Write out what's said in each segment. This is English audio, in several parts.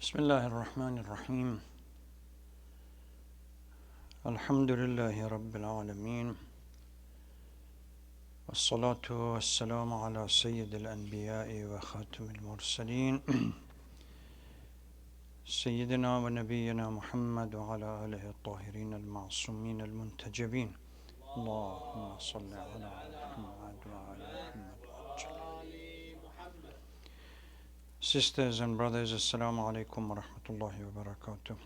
بسم الله الرحمن الرحيم. الحمد لله رب العالمين، والصلاة والسلام على سيد الأنبياء وخاتم المرسلين سيدنا ونبينا محمد وعلى آله الطاهرين المعصومين المنتجبين. اللهم صل على محمد وعلى محمد. Sisters and brothers, Assalamu alaikum wa rahmatullahi wa barakatuh.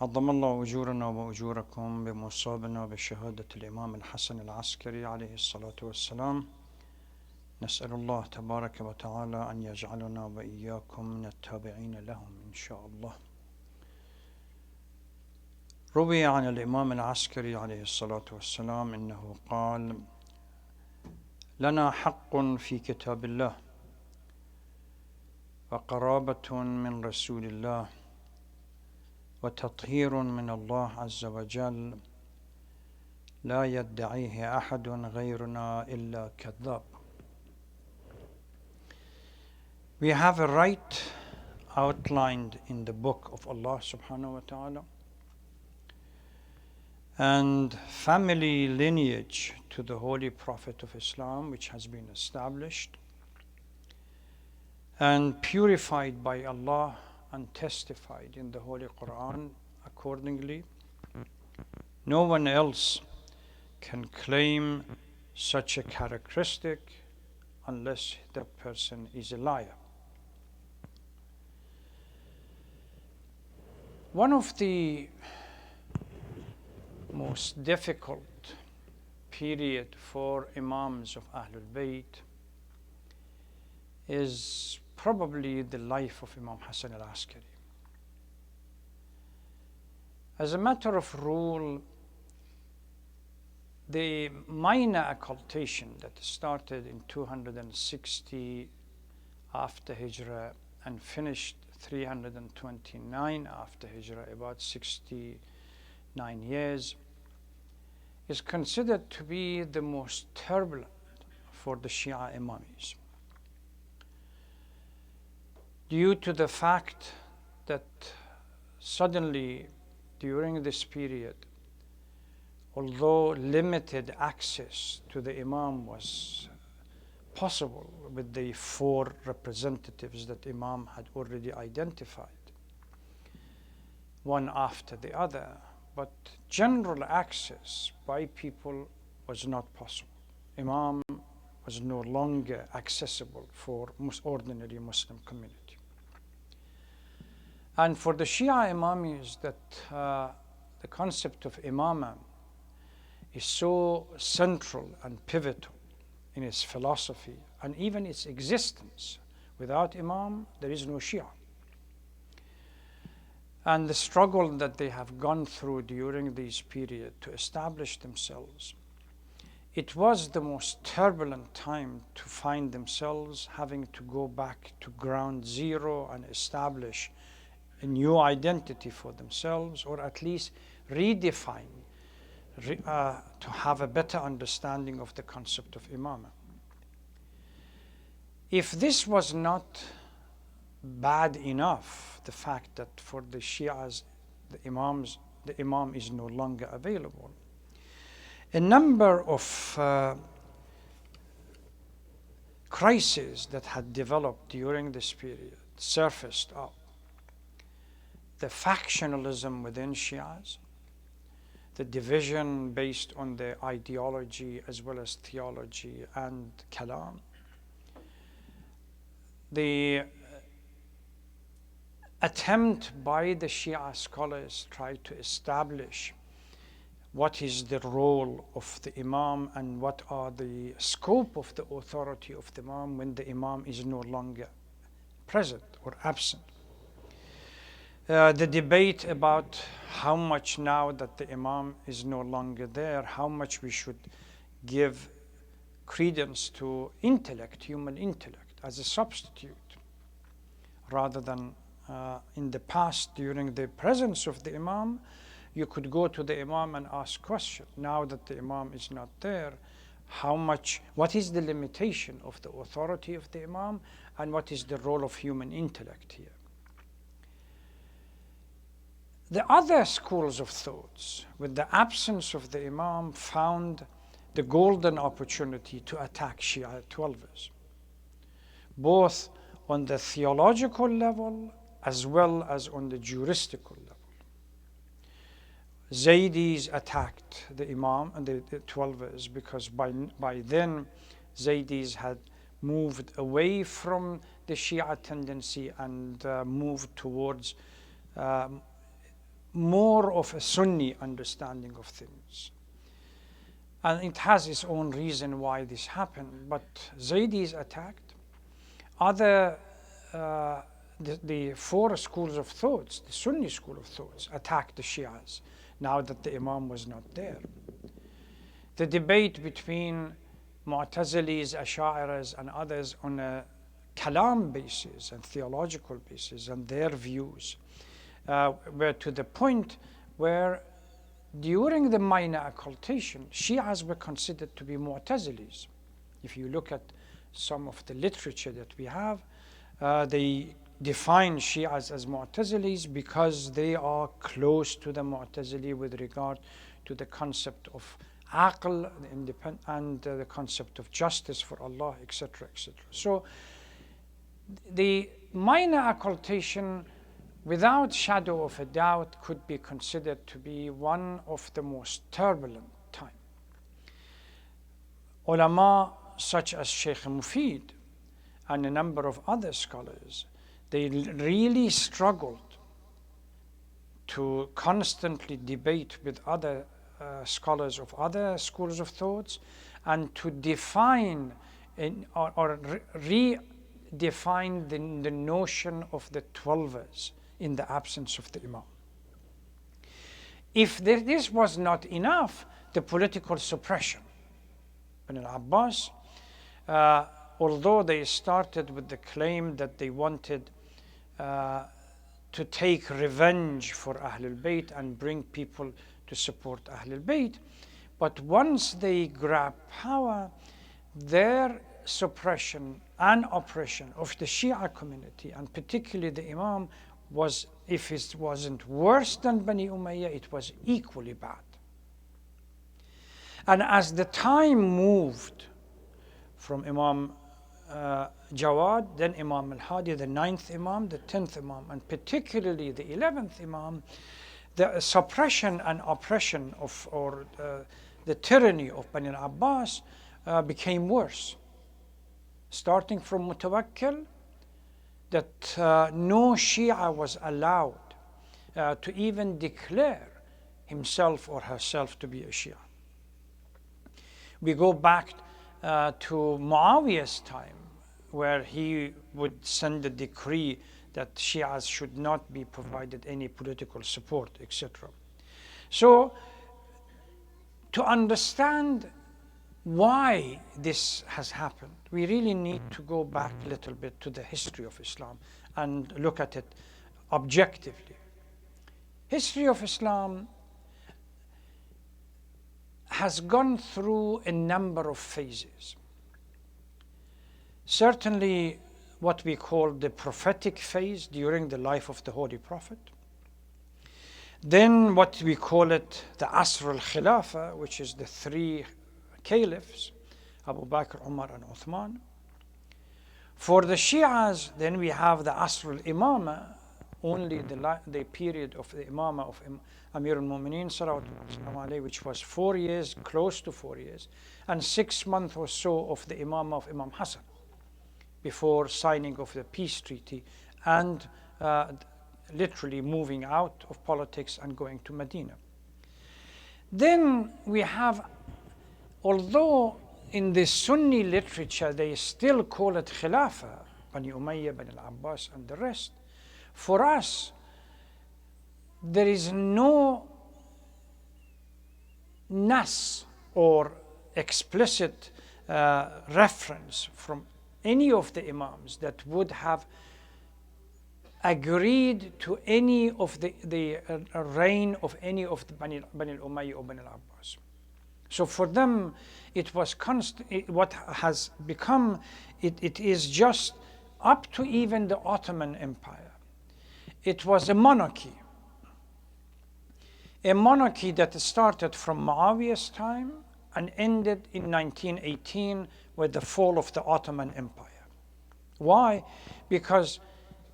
عظم الله أجورنا وأجوركم بمصابنا بشهادة الامام الحسن العسكري عليه الصلاة والسلام. نسأل الله تبارك وتعالى أن يجعلنا وإياكم من التابعين لهم إن شاء الله. روي عن الامام العسكري عليه الصلاة والسلام إنه قال: لنا حق في كتاب الله وقرابة من رسول الله وتطهير من الله عز وجل لا يدعيه أحد غيرنا إلا كذاب. We have a right outlined in the book of Allah subhanahu wa ta'ala and family lineage to the Holy Prophet of Islam, which has been established and purified by Allah and testified in the Holy Quran accordingly. No one else can claim such a characteristic unless the person is a liar. One of the most difficult period for Imams of Ahlul Bayt is probably the life of Imam Hasan Al Askari. As a matter of rule, the minor occultation that started in 260 after Hijrah and finished 329 after Hijrah, about 69 years, is considered to be the most turbulent for the Shia Imamis, due to the fact that suddenly during this period, although limited access to the Imam was possible with the four representatives that Imam had already identified, one after the other, but general access by people was not possible. Imam was no longer accessible for ordinary Muslim community. And for the Shia Imamis, that the concept of imamah is so central and pivotal in its philosophy and even its existence. Without Imam, there is no Shia. And the struggle that they have gone through during this period to establish themselves, it was the most turbulent time to find themselves having to go back to ground zero and establish a new identity for themselves, or at least redefine, to have a better understanding of the concept of imamah. If this was not bad enough, the fact that for the Shias, the Imam is no longer available, a number of crises that had developed during this period surfaced up. The factionalism within Shias, the division based on their ideology as well as theology and kalam, the attempt by the Shia scholars try to establish what is the role of the Imam and what are the scope of the authority of the Imam when the Imam is no longer present or absent. The debate about how much, now that the Imam is no longer there, how much we should give credence to intellect, human intellect, as a substitute, rather than in the past, during the presence of the Imam, you could go to the Imam and ask questions. Now that the Imam is not there, what is the limitation of the authority of the Imam, and what is the role of human intellect here. The other schools of thoughts, with the absence of the imam, found the golden opportunity to attack Shia Twelvers, both on the theological level as well as on the juristical level. Zaydis attacked the imam and the Twelvers because by then Zaydis had moved away from the Shia tendency and moved towards more of a Sunni understanding of things. And it has its own reason why this happened, but Zaydis attacked. Other, the four schools of thoughts, the Sunni school of thoughts, attacked the Shias now that the imam was not there. The debate between Mu'tazilis, Ash'a'iras, and others on a kalam basis and theological basis and their views were to the point where during the minor occultation, Shias were considered to be Mu'tazilis. If you look at some of the literature that we have, they define Shias as Mu'tazilis because they are close to the Mu'tazili with regard to the concept of aql and the concept of justice for Allah, etc., etc. So the minor occultation, without shadow of a doubt, could be considered to be one of the most turbulent times. Ulama such as Shaykh Mufid and a number of other scholars, they really struggled to constantly debate with other scholars of other schools of thoughts and to define or redefine the notion of the Twelvers in the absence of the imam. If this was not enough, the political suppression. Ibn al-Abbas, although they started with the claim that they wanted to take revenge for Ahlul Bayt and bring people to support Ahlul Bayt, but once they grabbed power, their suppression and oppression of the Shia community, and particularly the imam, was, if it wasn't worse than Bani Umayyah, it was equally bad. And as the time moved from Imam Jawad, then Imam al-Hadi, the 9th Imam, the 10th Imam, and particularly the 11th Imam, the suppression and oppression of, or the tyranny of Bani al-Abbas became worse. Starting from Mutawakkil, that no Shia was allowed to even declare himself or herself to be a Shia. We go back to Muawiyah's time, where he would send a decree that Shias should not be provided any political support, etc. So, to understand why this has happened, we really need to go back a little bit to the history of Islam and look at it objectively. History of Islam has gone through a number of phases. Certainly what we call the prophetic phase during the life of the Holy Prophet. Then what we call it the Asr al-Khilafah, which is the three caliphs, Abu Bakr, Umar, and Uthman. For the Shias, then we have the Asr al-Imama, only the period of the Imama of Amir al-Mu'mineen, which was 4 years, close to 4 years, and 6 months or so of the Imama of Imam Hasan, before signing of the peace treaty and literally moving out of politics and going to Medina. Then we have, although in the Sunni literature they still call it Khilafah, Bani Umayyah, Bani al-Abbas, and the rest, for us, there is no nas or explicit reference from any of the imams that would have agreed to any of the reign of any of the Bani al-Umayyah or Bani al-Abbas. So for them, it was constant. What has become, it is just up to even the Ottoman Empire, it was a monarchy. A monarchy that started from Muawiyah's time and ended in 1918 with the fall of the Ottoman Empire. Why? Because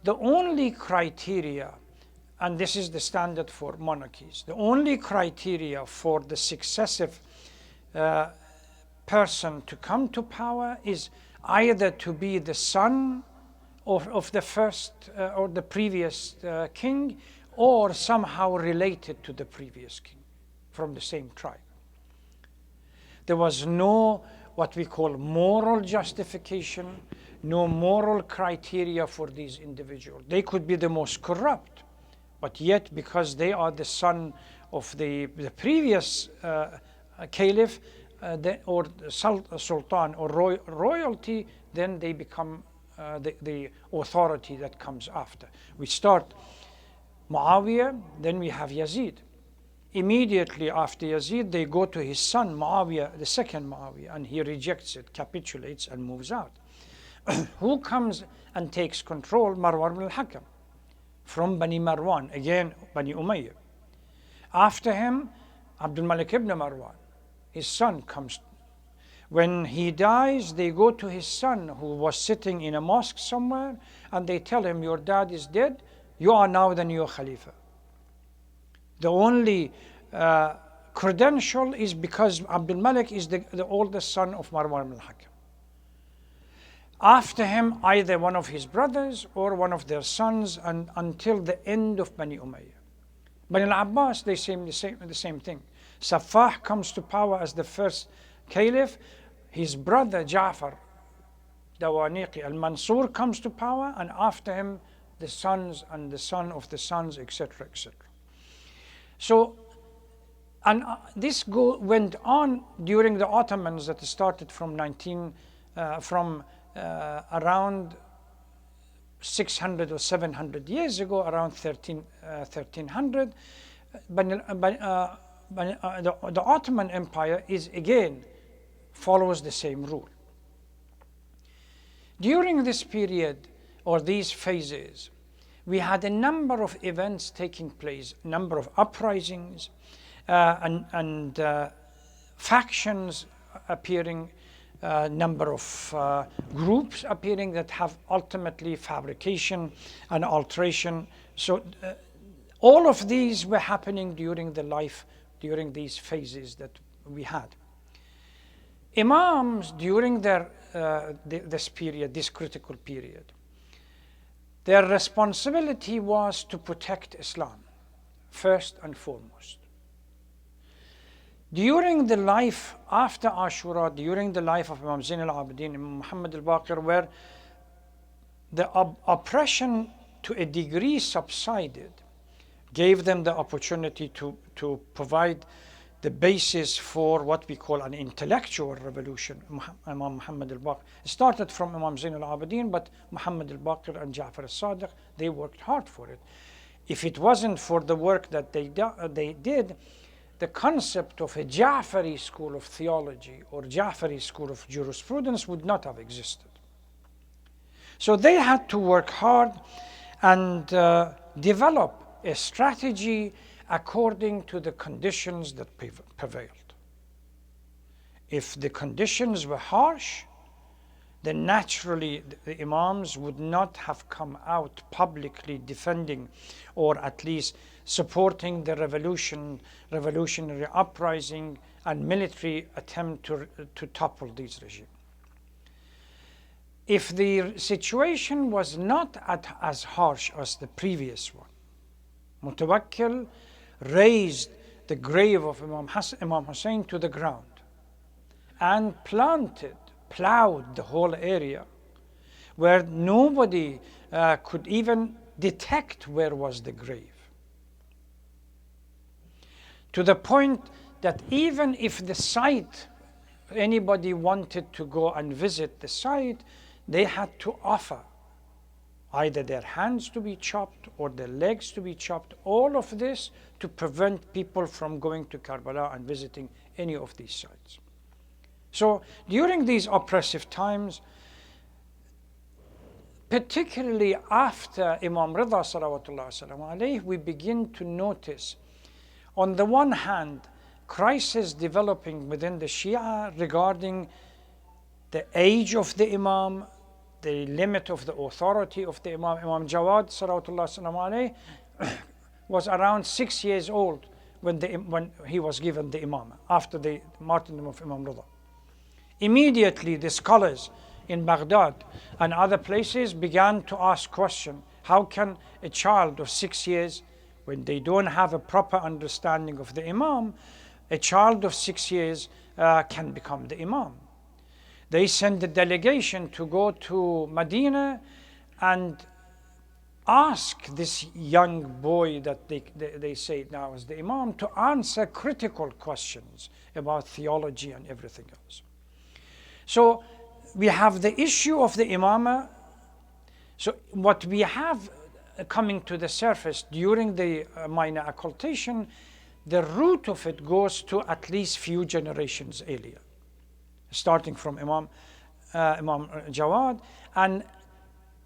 the only criteria, and this is the standard for monarchies, the only criteria for the successive person to come to power is either to be the son of the first or the previous king, or somehow related to the previous king from the same tribe. There was no what we call moral justification, no moral criteria for these individuals. They could be the most corrupt, but yet because they are the son of the previous caliph or sultan or royalty, then they become the authority that comes after. We start Muawiyah, then we have Yazid. Immediately after Yazid, they go to his son Muawiyah, the second Muawiyah, and he rejects it, capitulates, and moves out. Who comes and takes control? Marwan ibn al-Hakam from Bani Marwan, again Bani Umayyah. After him, Abdul Malik ibn Marwan, his son, comes. When he dies, they go to his son who was sitting in a mosque somewhere, and they tell him, your dad is dead, you are now the new Khalifa. The only credential is because Abdul Malik is the oldest son of Marwan ibn al-Hakam. After him, either one of his brothers or one of their sons, and until the end of Bani Umayyah. Bani al-Abbas, they say the same thing. Saffah comes to power as the first caliph. His brother Ja'far Dawaniqi al-Mansur comes to power, and after him the sons and the son of the sons, etc., etc. So, and this went on during the Ottomans that started from around 600 or 700 years ago, around 1300. The Ottoman Empire is again follows the same rule. During this period or these phases, we had a number of events taking place, a number of uprisings and factions appearing, a number of groups appearing that have ultimately fabrication and alteration. So all of these were happening during during these phases that we had. Imams during this period, this critical period, their responsibility was to protect Islam, first and foremost. During the life after Ashura, during the life of Imam Zain al-Abidin, Imam Muhammad al-Baqir, where the oppression to a degree subsided, gave them the opportunity to provide the basis for what we call an intellectual revolution. Imam Muhammad al-Baqir started from Imam Zain al-Abidin, but Muhammad al-Baqir and Ja'far al-Sadiq, they worked hard for it. If it wasn't for the work that they did, the concept of a Ja'fari school of theology or Ja'fari school of jurisprudence would not have existed. So they had to work hard and develop a strategy according to the conditions that prevailed. If the conditions were harsh, then naturally the Imams would not have come out publicly defending or at least supporting the revolutionary uprising and military attempt to topple these regimes. If the situation was not as harsh as the previous one, Mutawakkil raised the grave of Imam Hussein to the ground and plowed the whole area where nobody could even detect where was the grave. To the point that even if the site, anybody wanted to go and visit the site, they had to offer either their hands to be chopped or their legs to be chopped, all of this to prevent people from going to Karbala and visiting any of these sites. So during these oppressive times, particularly after Imam Rida salawatullah wasalam alayhi, we begin to notice, on the one hand, crisis developing within the Shia regarding the age of the Imam, the limit of the authority of the Imam. Imam Jawad salawatullah wasalam alayhi was around 6 years old when he was given the Imam, after the martyrdom of Imam Rida. Immediately the scholars in Baghdad and other places began to ask question, how can a child of 6 years, when they don't have a proper understanding of the Imam, a child of 6 years can become the Imam? They sent a delegation to go to Medina and ask this young boy that they say now is the Imam to answer critical questions about theology and everything else. So we have the issue of the Imamah. So what we have coming to the surface during the minor occultation, the root of it goes to at least few generations earlier, starting from Imam Jawad. And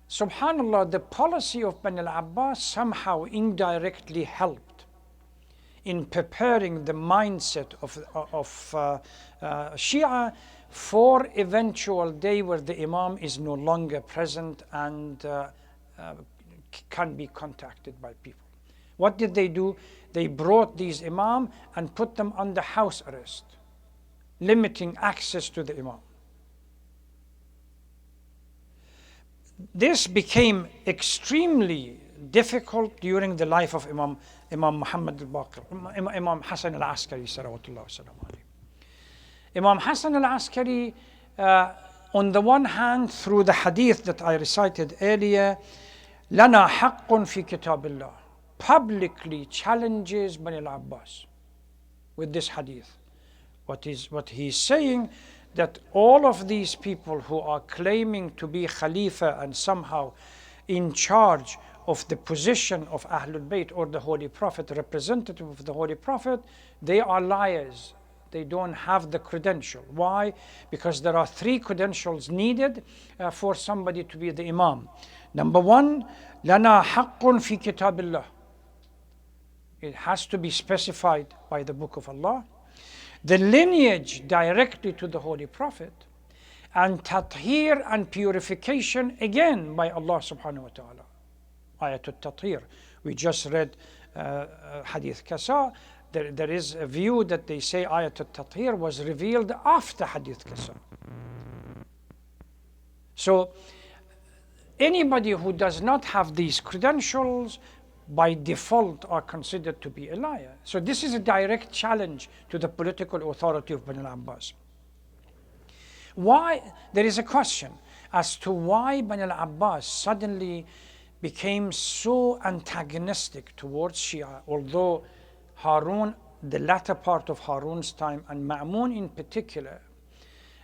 subhanallah, the policy of Bani al-Abbas somehow indirectly helped in preparing the mindset of Shia for eventual day where the Imam is no longer present and can be contacted by people. What did they do? They brought these Imam and put them under house arrest, limiting access to the Imam. This became extremely difficult during the life of Imam Muhammad al-Baqir, Imam Hasan Al Askari salawatullah wasalam alayhi. Imam Hasan Al Askari, on the one hand, through the hadith that I recited earlier, لنا حق في كتاب الله, publicly challenges Bani al-Abbas with this hadith. What he's saying, that all of these people who are claiming to be Khalifa and somehow in charge of the position of Ahlul Bayt or the Holy Prophet, representative of the Holy Prophet, they are liars. They don't have the credential. Why? Because there are 3 credentials needed for somebody to be the Imam. Number 1, لنا حق في كتاب الله. It has to be specified by the Book of Allah. The lineage directly to the Holy Prophet, and tathir and purification again by Allah subhanahu wa ta'ala. Ayatul tathir. We just read Hadith Kasa. There is a view that they say Ayatul tathir was revealed after Hadith Kasa. So anybody who does not have these credentials by default are considered to be a liar. So this is a direct challenge to the political authority of Bani al-Abbas. Why? There is a question as to why Bani al-Abbas suddenly became so antagonistic towards Shia, although Harun, the latter part of Harun's time, and Ma'mun in particular,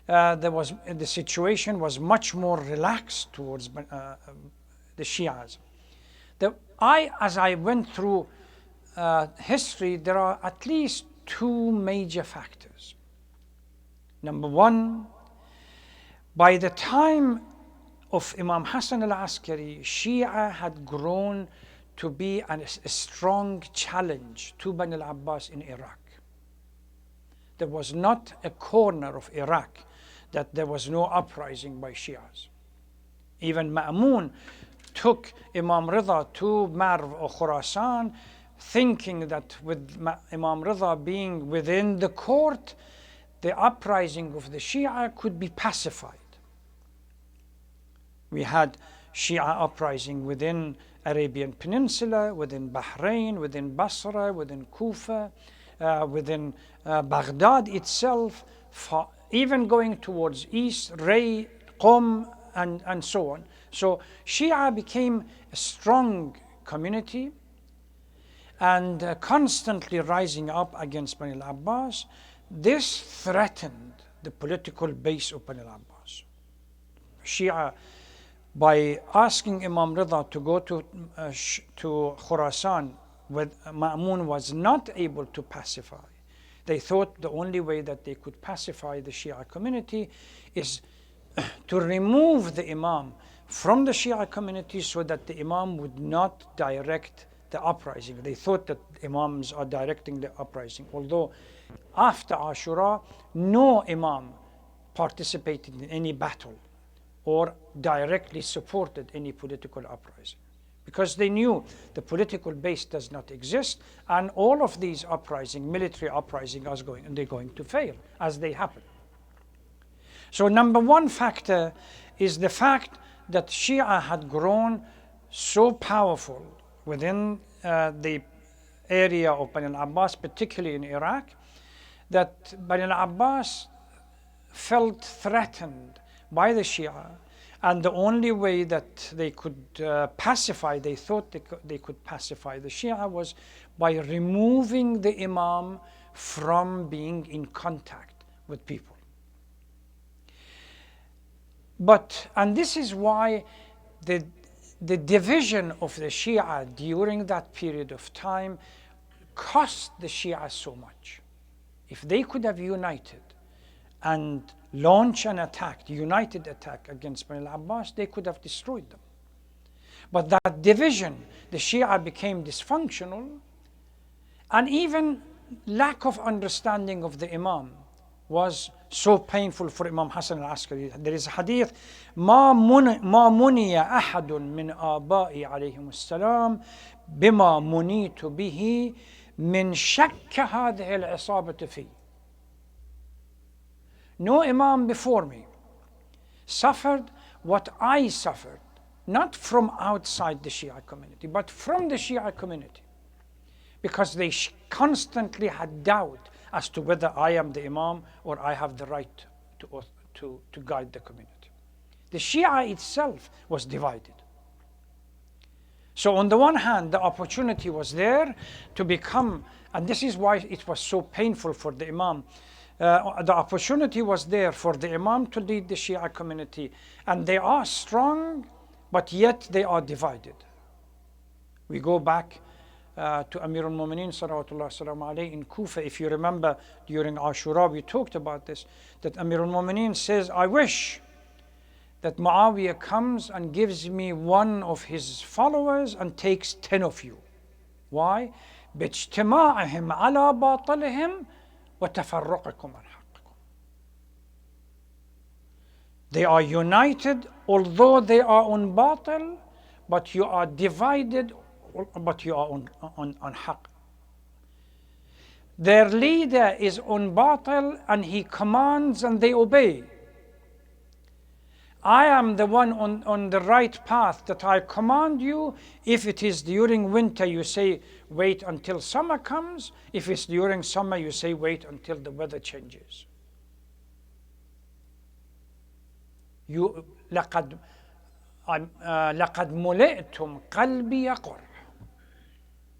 the situation was much more relaxed towards the Shias. As I went through history, there are at least 2 major factors. Number 1, by the time of Imam Hasan Al Askari, Shia had grown to be a strong challenge to Bani al-Abbas in Iraq. There was not a corner of Iraq that there was no uprising by Shias. Even Ma'mun took Imam Rida to Marv or Khurasan, thinking that with Imam Rida being within the court, the uprising of the Shia could be pacified. We had Shia uprising within Arabian Peninsula, within Bahrain, within Basra, within Kufa, within Baghdad itself, even going towards east, Ray, Qom, and so on. So Shia became a strong community and constantly rising up against Bani al-Abbas. This threatened the political base of Bani al-Abbas. Shia, by asking Imam Rida to go to Khurasan, where Ma'mun was not able to pacify, they thought the only way that they could pacify the Shia community is to remove the Imam from the Shia community so that the imam would not direct the uprising. They thought that imams are directing the uprising, although after Ashura, no imam participated in any battle or directly supported any political uprising, because they knew the political base does not exist, and all of these military uprising they're going to fail as they happen. So number one factor is the fact that Shia had grown so powerful within the area of Bani al-Abbas, particularly in Iraq, that Bani al-Abbas felt threatened by the Shia, and the only way that they could they thought they could pacify the Shia was by removing the imam from being in contact with people. And this is why the division of the Shia during that period of time cost the Shia so much. If they could have united and launch an attack, united attack against Bani al-Abbas, they could have destroyed them. But that division, the Shia became dysfunctional, and even lack of understanding of the Imam was so painful for Imam Hasan Al Askari. There is a hadith, ما مني أحد من آبائي عليهم السلام بما منيت به من شك هذه العصابة فيه. No imam before me suffered what I suffered, not from outside the Shia community, but from the Shia community, because they constantly had doubt as to whether I am the imam or I have the right to guide the community. The Shia itself was divided. So on the one hand, the opportunity was there to become, and this is why it was so painful for the imam, the opportunity was there for the imam to lead the Shia community, and they are strong, but yet they are divided. We go back to Amir al-Mu'mineen salawatullah salamu alayhi in Kufa. If you remember, during Ashura we talked about this, that Amir al-Mu'mineen says, I wish that Muawiyah comes and gives me one of his followers and takes 10 of you. Why? باجتماعهم على باطلهم وتفرقكم عن حقكم. They are united, although they are on batil, but you are divided, but you are on haqq. Their leader is on batil and he commands and they obey. I am the one on the right path that I command you. If it is during winter, you say, wait until summer comes. If it's during summer, you say, wait until the weather changes. لقد ملئتم قلبي يقر.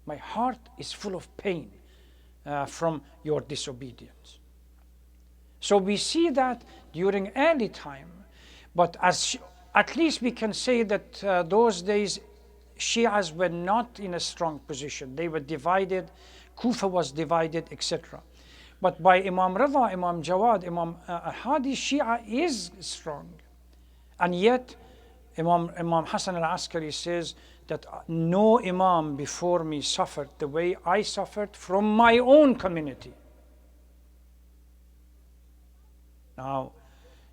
My heart is full of pain from your disobedience. So we see that during early time. But at least we can say that those days Shias were not in a strong position. They were divided, Kufa was divided, etc. But by Imam Rida, Imam Jawad, Imam Hadi, Shia is strong. And yet Imam Hasan Al Askari says that no imam before me suffered the way I suffered from my own community. Now,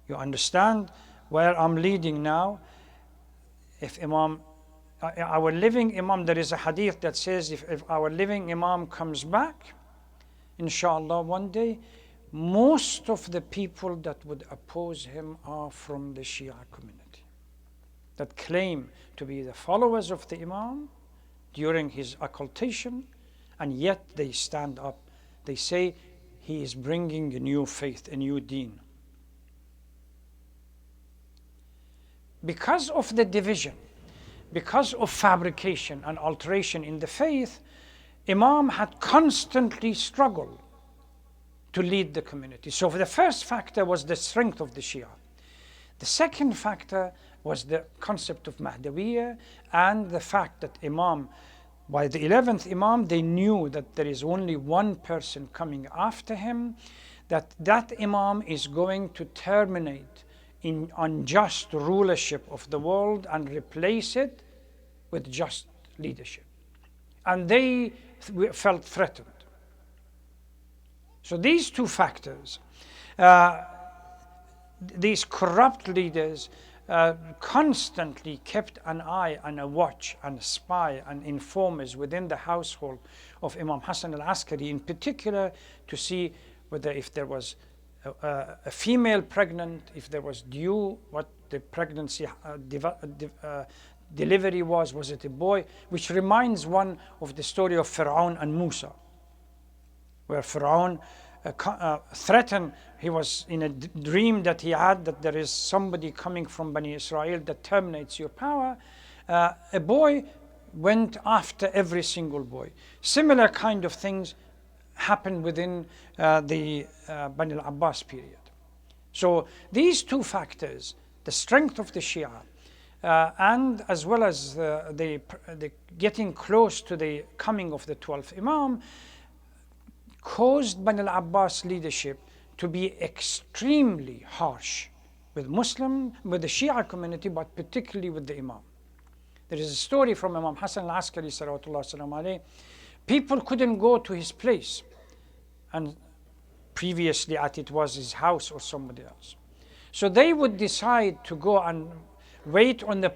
you understand where I'm leading now. If our living imam, there is a hadith that says if our living imam comes back, inshallah, one day, most of the people that would oppose him are from the Shia community, that claim to be the followers of the imam during his occultation, and yet they stand up. They say he is bringing a new faith, a new deen. Because of the division, because of fabrication and alteration in the faith, Imam had constantly struggled to lead the community. So the first factor was the strength of the Shia. The second factor was the concept of Mahdawiyya and the fact that Imam, by the 11th Imam, they knew that there is only one person coming after him, that Imam is going to terminate in unjust rulership of the world and replace it with just leadership. And they felt threatened. So these two factors, these corrupt leaders constantly kept an eye and a watch and a spy and informers within the household of Imam Hasan Al Askari, in particular to see whether if there was a female pregnant, if there was due, what the pregnancy delivery was it a boy? Which reminds one of the story of Fir'aun and Musa, where Fir'aun threatened, he was in a dream that he had that there is somebody coming from Bani Israel that terminates your power. A boy went after every single boy. Similar kind of things happened within the Bani al-Abbas period. So these two factors, the strength of the Shia and as well as the getting close to the coming of the 12th Imam, caused Bani al-Abbas leadership to be extremely harsh with the Shia community, but particularly with the Imam. There is a story from Imam Hasan Al Askari salawatullah salam alayhi. People couldn't go to his place, and previously it was his house or somebody else. So they would decide to go and wait on the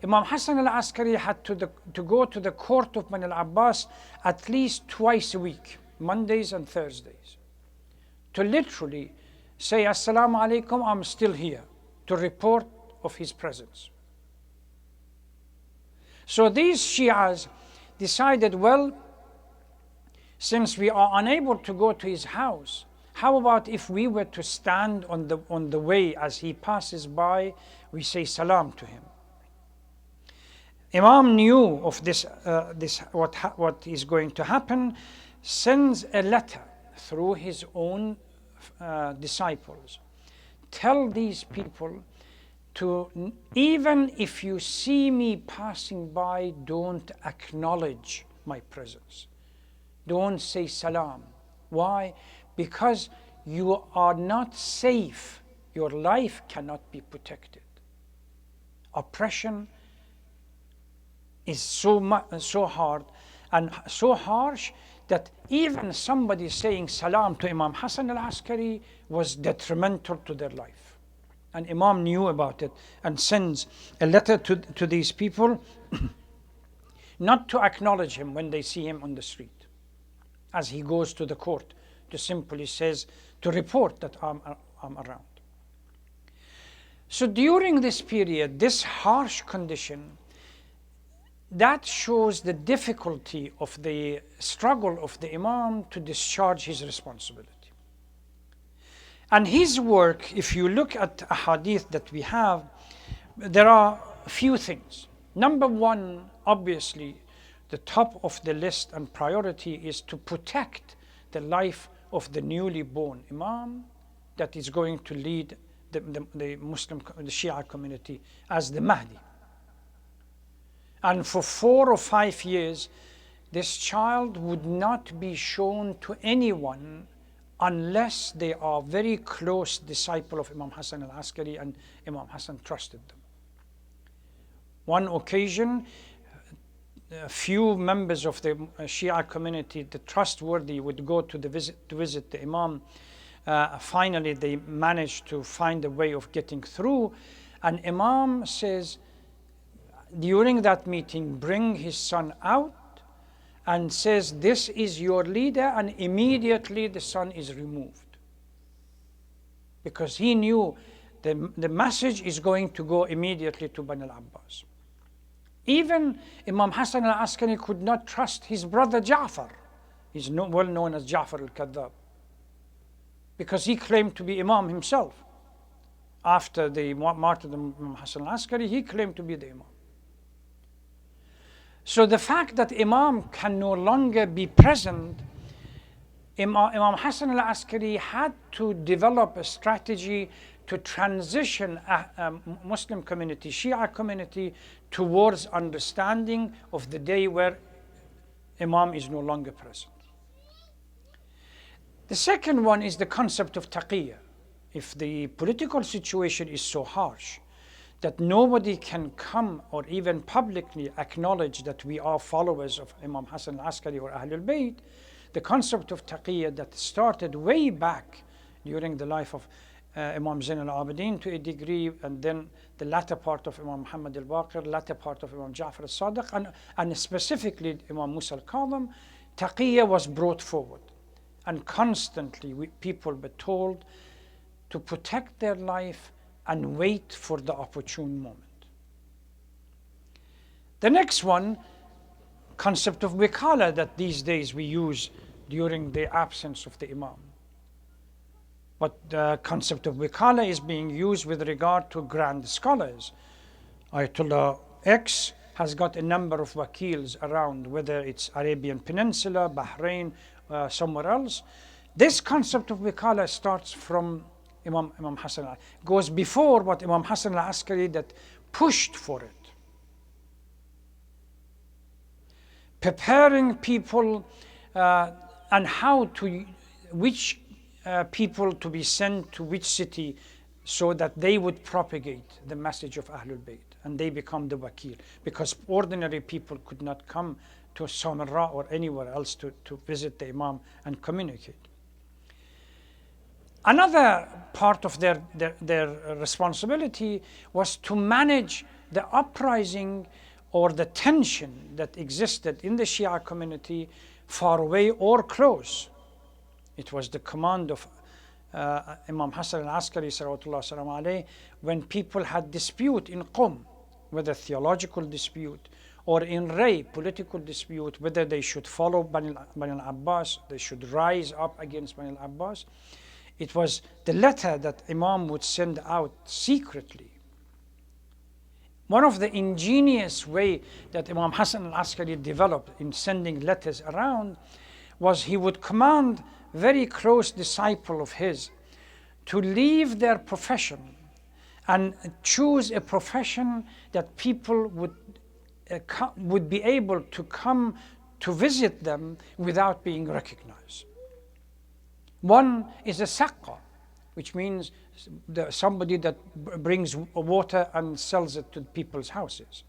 Imam Hasan Al Askari had to go to the court of Bani al-Abbas at least twice a week, Mondays and Thursdays, to literally say, Assalamu alaikum, I'm still here, to report of his presence. So these Shias decided, well, since we are unable to go to his house, how about if we were to stand on the way as he passes by, we say salam to him. Imam knew of this what is going to happen, sends a letter through his own disciples. Tell these people to, even if you see me passing by, don't acknowledge my presence. Don't say salam. Why? Because you are not safe. Your life cannot be protected. Oppression is so hard and so harsh that even somebody saying salam to Imam Hasan Al Askari was detrimental to their life. And Imam knew about it and sends a letter to these people not to acknowledge him when they see him on the street as he goes to the court, to simply says to report that I'm around. So during this period, this harsh condition, that shows the difficulty of the struggle of the Imam to discharge his responsibility. And his work, if you look at a hadith that we have, there are a few things. Number one, obviously, the top of the list and priority is to protect the life of the newly born Imam that is going to lead the Shia community as the Mahdi. And for 4 or 5 years, this child would not be shown to anyone unless they are very close disciple of Imam Hasan Al Askari and Imam Hasan trusted them. One occasion, a few members of the Shia community, the trustworthy, would go to visit the Imam. Finally, they managed to find a way of getting through. And Imam says, during that meeting, bring his son out and says, this is your leader, and immediately the son is removed. Because he knew the message is going to go immediately to Bani al-Abbas. Even Imam Hasan Al Askari could not trust his brother Ja'far. He's well known as Ja'far al-Kadhab, because he claimed to be Imam himself. After the martyrdom of Imam Hasan Al Askari, he claimed to be the Imam. So the fact that Imam can no longer be present, Imam Hasan Al Askari had to develop a strategy to transition a Muslim community, Shia community, towards understanding of the day where Imam is no longer present. The second one is the concept of taqiyya. if the political situation is so harsh that nobody can come or even publicly acknowledge that we are followers of Imam Hasan Al Askari or Ahlul Bayt, the concept of taqiyya that started way back during the life of Imam Zain al Abidin to a degree, and then the latter part of Imam Muhammad al Baqir, latter part of Imam Ja'far al Sadiq, and specifically Imam Musa al Kadhim, taqiyya was brought forward. And constantly people were told to protect their life and wait for the opportune moment. The next one, concept of wikala that these days we use during the absence of the imam. But the concept of wikala is being used with regard to grand scholars. Ayatollah X has got a number of wakils around, whether it's Arabian Peninsula, Bahrain, somewhere else. This concept of wikala starts from Imam Hasan, goes before what Imam Hasan Al Askari that pushed for it. Preparing people and how to, which people to be sent to which city so that they would propagate the message of Ahlul Bayt and they become the wakil, because ordinary people could not come to Samarra or anywhere else to visit the Imam and communicate. Another part of their responsibility was to manage the uprising or the tension that existed in the Shia community, far away or close. It was the command of Imam Hasan Al Askari salawatullah salam alayhi, when people had dispute in Qum, whether theological dispute or in Ray, political dispute, whether they should follow Bani al-Abbas, they should rise up against Bani al-Abbas. It was the letter that Imam would send out secretly. One of the ingenious way that Imam Hasan Al Askari developed in sending letters around was he would command very close disciple of his to leave their profession and choose a profession that people would be able to come to visit them without being recognized. One is a saqqa, which means somebody that brings water and sells it to people's houses.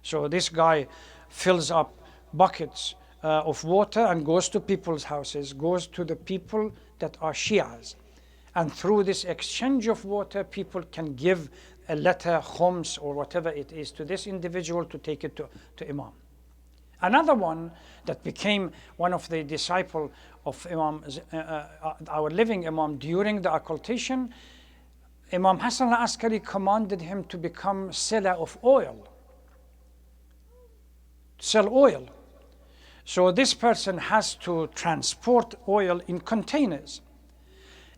So this guy fills up buckets of water and goes to people's houses, goes to the people that are Shias. And through this exchange of water, people can give a letter, khums or whatever it is, to this individual to take it to Imam. Another one that became one of the disciples of Imam, our living Imam, during the occultation, Imam Hasan Al Askari commanded him to become seller of oil, sell oil. So this person has to transport oil in containers.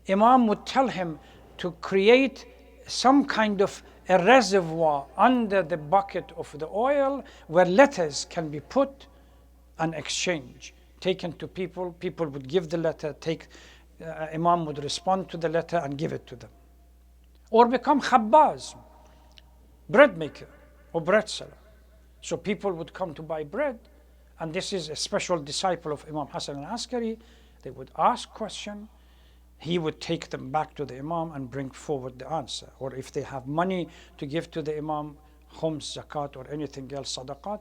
Imam would tell him to create some kind of a reservoir under the bucket of the oil where letters can be put and exchanged, taken to people. People would give the letter, Imam would respond to the letter and give it to them. Or become khabbaz, bread maker or bread seller. So people would come to buy bread, and this is a special disciple of Imam Hasan Al Askari. They would ask questions. He would take them back to the Imam and bring forward the answer. Or if they have money to give to the Imam, khums, zakat, or anything else, sadaqat,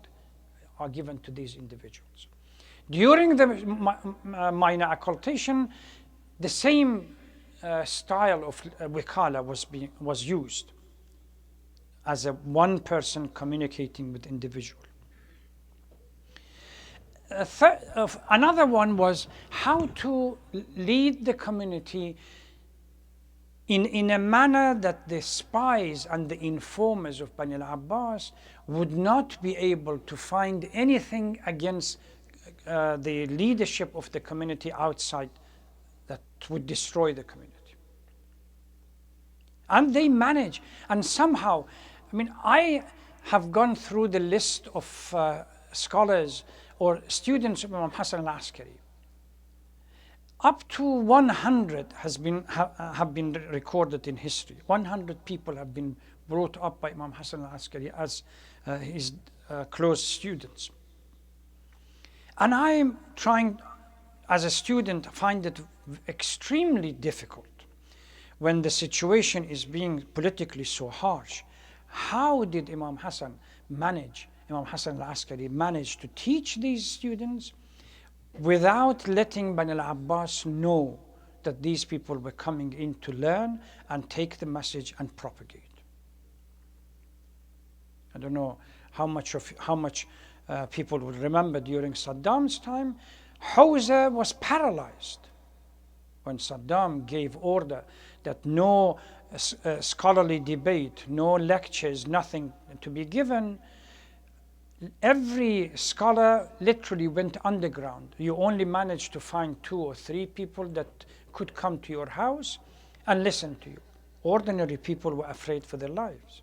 are given to these individuals. During the minor occultation, the same style of wikala was used as a one person communicating with individual. Another one was how to lead the community in a manner that the spies and the informers of Bani al-Abbas would not be able to find anything against the leadership of the community outside that would destroy the community. And they manage, and somehow, I have gone through the list of scholars or students of Imam Hasan Al Askari. Up to 100 have been recorded in history. 100 people have been brought up by Imam Hasan Al Askari as his close students. And I'm trying, as a student, find it extremely difficult when the situation is being politically so harsh, how did Imam Hasan Al Askari manage to teach these students without letting Bani al-Abbas know that these people were coming in to learn and take the message and propagate? I don't know how much people will remember during Saddam's time. Hawza was paralyzed when Saddam gave order that no scholarly debate, no lectures, nothing to be given. Every scholar literally went underground. You only managed to find 2 or 3 people that could come to your house and listen to you. Ordinary people were afraid for their lives.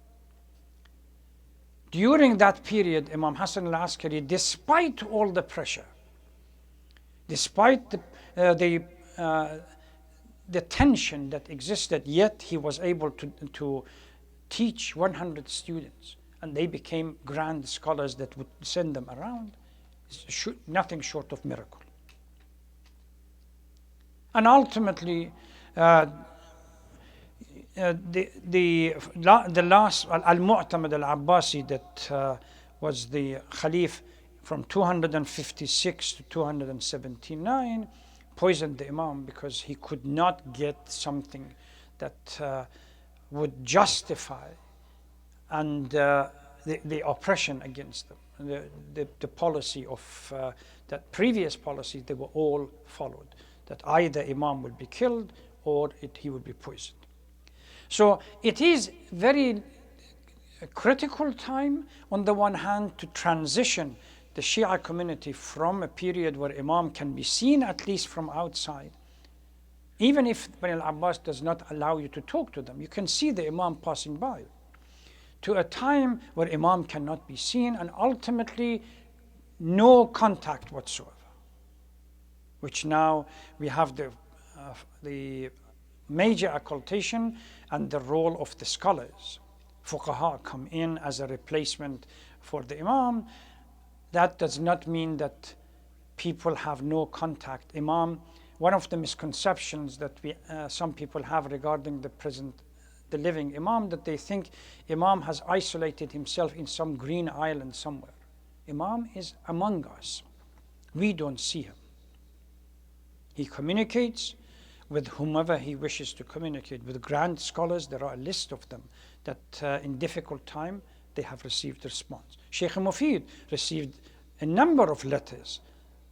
During that period, Imam Hasan Al Askari, despite all the pressure, despite the tension that existed, yet he was able to teach 100 students, and they became grand scholars that would send them around. Nothing short of miracle. And ultimately, the last Al-Mu'tamad Al-Abbasi, that was the Khalif from 256 to 279, poisoned the Imam because he could not get something that would justify and the oppression against them. The policy of that previous policy, they were all followed, that either Imam would be killed or he would be poisoned. So it is very critical time on the one hand to transition the Shia community from a period where Imam can be seen at least from outside. Even if Bani al-Abbas does not allow you to talk to them, you can see the Imam passing by, to a time where Imam cannot be seen and ultimately no contact whatsoever, which now we have the major occultation and the role of the scholars. Fuqaha come in as a replacement for the Imam. That does not mean that people have no contact. Imam, one of the misconceptions that some people have regarding the living Imam, that they think Imam has isolated himself in some green island somewhere. Imam is among us. We don't see him. He communicates with whomever he wishes to communicate. With grand scholars, there are a list of them that in difficult time they have received response. Shaykh Mufid received a number of letters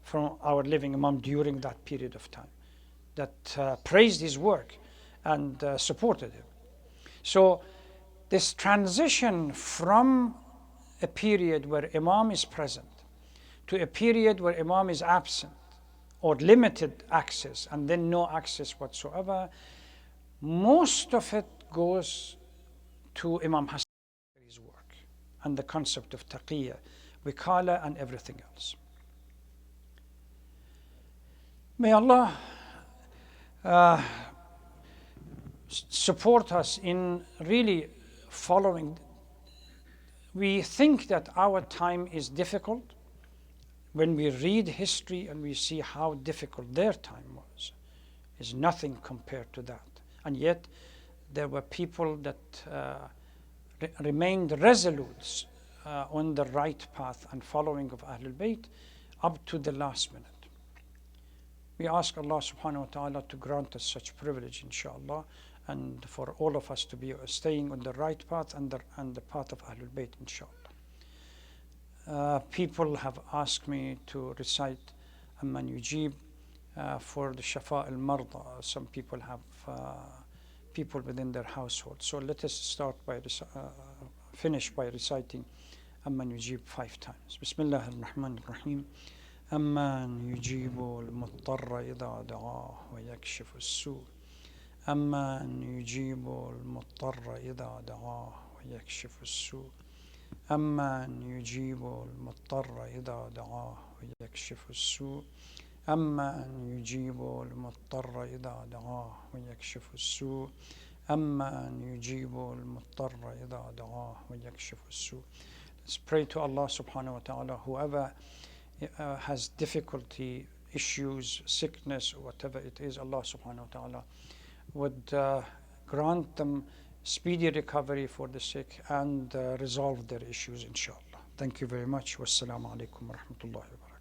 from our living Imam during that period of time that praised his work and supported him. So this transition from a period where Imam is present to a period where Imam is absent or limited access and then no access whatsoever, most of it goes to Imam Hasan's work and the concept of taqiyya, wikala, and everything else. May Allah support us in really following. We think that our time is difficult when we read history and we see how difficult their time was. Is nothing compared to that. And yet there were people that remained resolute on the right path and following of Ahlul Bayt up to the last minute. We ask Allah subhanahu wa ta'ala to grant us such privilege, inshallah, and for all of us to be staying on the right path and the path of Ahlul Bayt, inshallah. People have asked me to recite Amman Yujib for the Shafa al-Marda. Some people have people within their household. So let us start by finish by reciting Amman Yujib 5 times. Bismillah ar-Rahman ar-Rahim. أمن يجيب المضطر إذا دعاه ويكشف السوء أمن يجيب المضطر إذا دعاه ويكشف السوء أمن يجيب المضطر إذا دعاه ويكشف السوء أمن يجيب المضطر إذا دعاه ويكشف السوء أمن يجيب المضطر إذا دعاه ويكشف السوء. Let's pray to Allah subhanahu wa ta'ala. Whoever has difficulty, issues, sickness, or whatever it is, Allah subhanahu wa ta'ala would grant them speedy recovery for the sick and resolve their issues, inshallah. Thank you very much. Wassalamu alaikum wa rahmatullahi wa barakatuh.